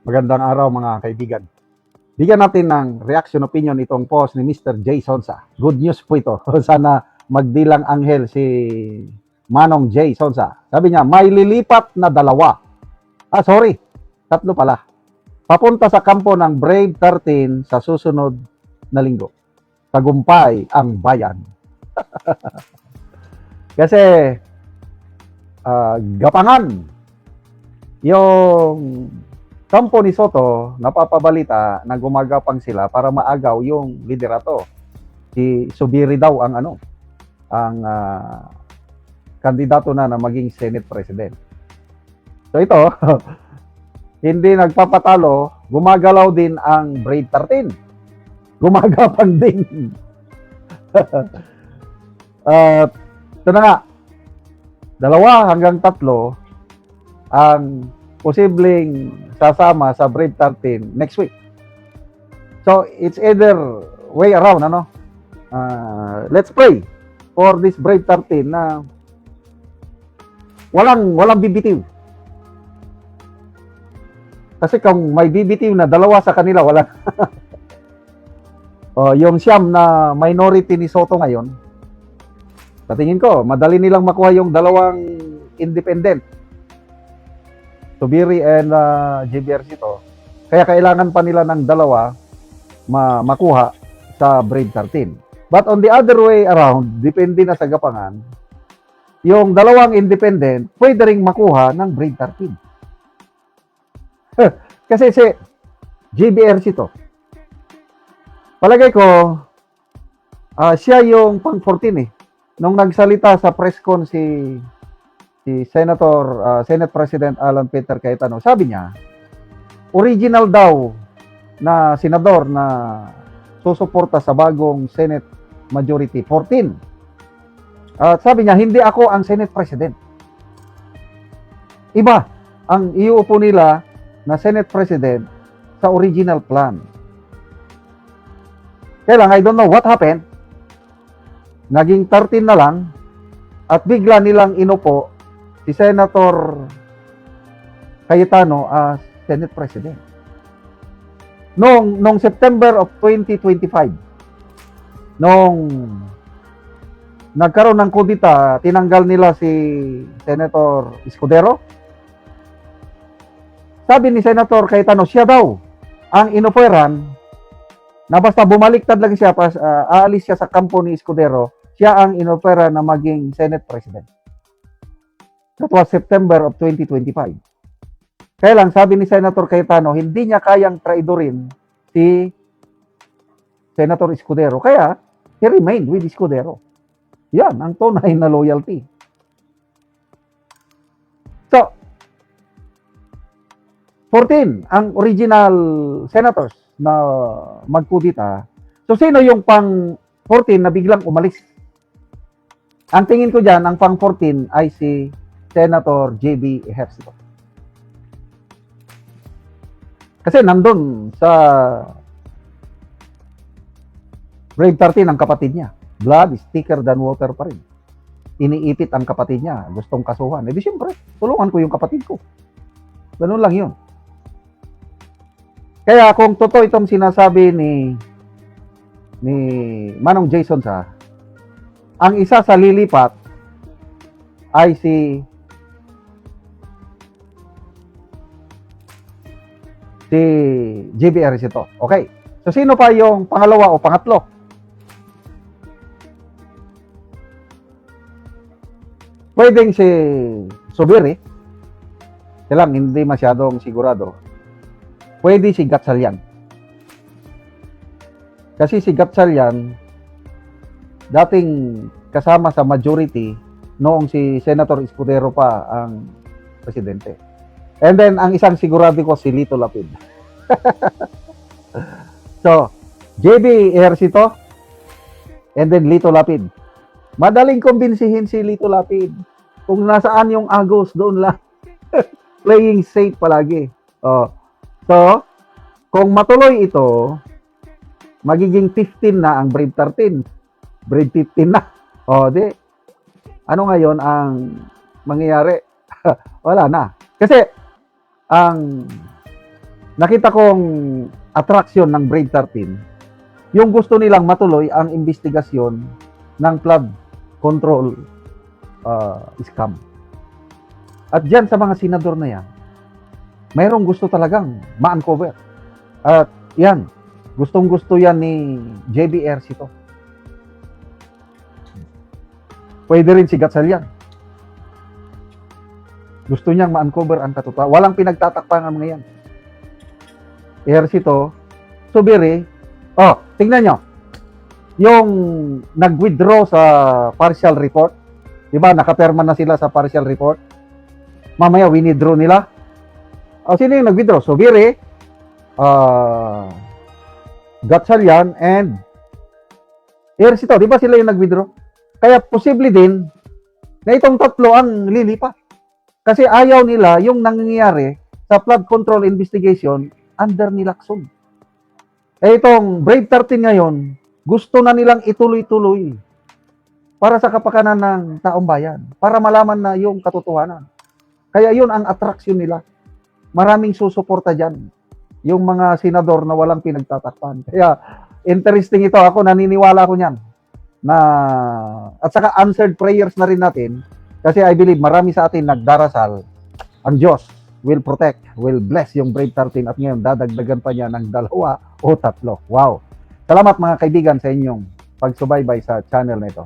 Magandang araw mga kaibigan. Bigyan natin ng reaction opinion itong post ni Mr. Jay Sonsa. Good news po ito. Sana magdilang anghel si Manong Jay Sonsa. Sabi niya, may lilipat na dalawa. Tatlo pala. Papunta sa kampo ng Brave 13 sa susunod na linggo. Tagumpay ang bayan. Kasi gapangan yung kampo ni Soto, napapabalita na gumagapang sila para maagaw yung liderato. Si Subiri daw ang kandidato na maging Senate President. So ito, hindi nagpapatalo, gumagalaw din ang Brave 13. Gumagapang din. Ito na nga, 2 hanggang 3 ang posibleng sasama sa Brave 13 next week. So, it's either way around, let's pray for this Brave 13 na walang bibitiw. Kasi kung may bibitiw na 2 sa kanila, wala. Yung siyam na minority ni Soto ngayon, sa tingin ko, madali nilang makuha yung 2 independent. Subiri and JBR Sito. Kaya kailangan pa nila ng 2 makuha sa Brave 13. But on the other way around, depende na sa gapangan, yung 2 independent, pwede ring makuha ng Brave 13. Kasi si JBR Sito, palagay ko, siya yung pang 14 Nung nagsalita sa press con si Senate President Alan Peter Cayetano, sabi niya, original daw na senador na susuporta sa bagong Senate Majority 14. At sabi niya, hindi ako ang Senate President. Iba ang iuupo nila na Senate President sa original plan. Kaya lang, I don't know what happened. Naging 13 na lang at bigla nilang inupo si Senator Cayetano as Senate President. Noong September of 2025, nung nagkaroon ng kudita, tinanggal nila si Senator Escudero. Sabi ni Senator Cayetano, siya daw ang inoferan na basta bumaliktad lang siya, aalis siya sa kampo ni Escudero, siya ang inofera na maging Senate President. That was September of 2025. Kaya lang, sabi ni Senator Cayetano, hindi niya kayang traidorin si Senator Escudero. Kaya, he remained with Escudero. Yan, ang tunay na loyalty. So, 14 ang original senators na magkudita. So, sino yung pang 14 na biglang umalis? Ang tingin ko dyan, ang pang 14 ay si Senator J.B. Ejercito. Kasi nandun sa Brave 13 ang kapatid niya. Blood is thicker than water pa rin. Iniipit ang kapatid niya. Gustong kasuhan. Eh di siyempre, tulungan ko yung kapatid ko. Ganun lang yun. Kaya kung totoo itong sinasabi ni Manong Jason ang isa sa lilipat ay si JBR Sito. Okay. So, sino pa yung pangalawa o pangatlo? Pwedeng si Subiri. Lang, hindi masyadong sigurado. Pwede si Gatchalian. Kasi si Gatchalian, dating kasama sa majority noong si Senator Escudero pa ang presidente. And then, ang isang sigurado ko, si Lito Lapid. So, JB Ejercito, and then Lito Lapid. Madaling kumbinsihin si Lito Lapid. Kung nasaan yung Agos, doon lang. Playing safe palagi. So, kung matuloy ito, magiging 15 na ang Brave 13. Brave 15 na. Di. Ano ngayon ang mangyayari? Wala na. Kasi, ang nakita kong attraction ng Brave 13, yung gusto nilang matuloy ang investigasyon ng flood control scam. At dyan sa mga senador na yan, mayroong gusto talagang ma-uncover. At yan, gustong-gusto yan ni JBR to. Pwede rin si Gatchalian. Gusto niyang ma-uncover ang katotohanan. Walang pinagtatakpan ang mga yan. Ejercito, Subiri, tingnan nyo. Yung nag-withdraw sa partial report, di ba, nakaperma na sila sa partial report. Mamaya, winidraw nila. Sino yung nag-withdraw? Subiri, Gatchalian, and Ejercito, di ba sila yung nag-withdraw? Kaya posible din na itong tatlo ang lilipat. Kasi ayaw nila yung nangyayari sa flood control investigation under ni Lacson. Itong Brave 13 ngayon, gusto na nilang ituloy-tuloy para sa kapakanan ng taong bayan, para malaman na yung katotohanan. Kaya yun ang attraction nila. Maraming susuporta dyan. Yung mga senador na walang pinagtatakpan. Kaya interesting ito. Ako naniniwala ko niyan. At saka answered prayers na rin natin. Kasi I believe marami sa atin nagdarasal. Ang Diyos will protect, will bless yung Brave 13 at ngayon dadagdagan pa niya ng 2 o 3. Wow! Salamat mga kaibigan sa inyong pagsubaybay sa channel na ito.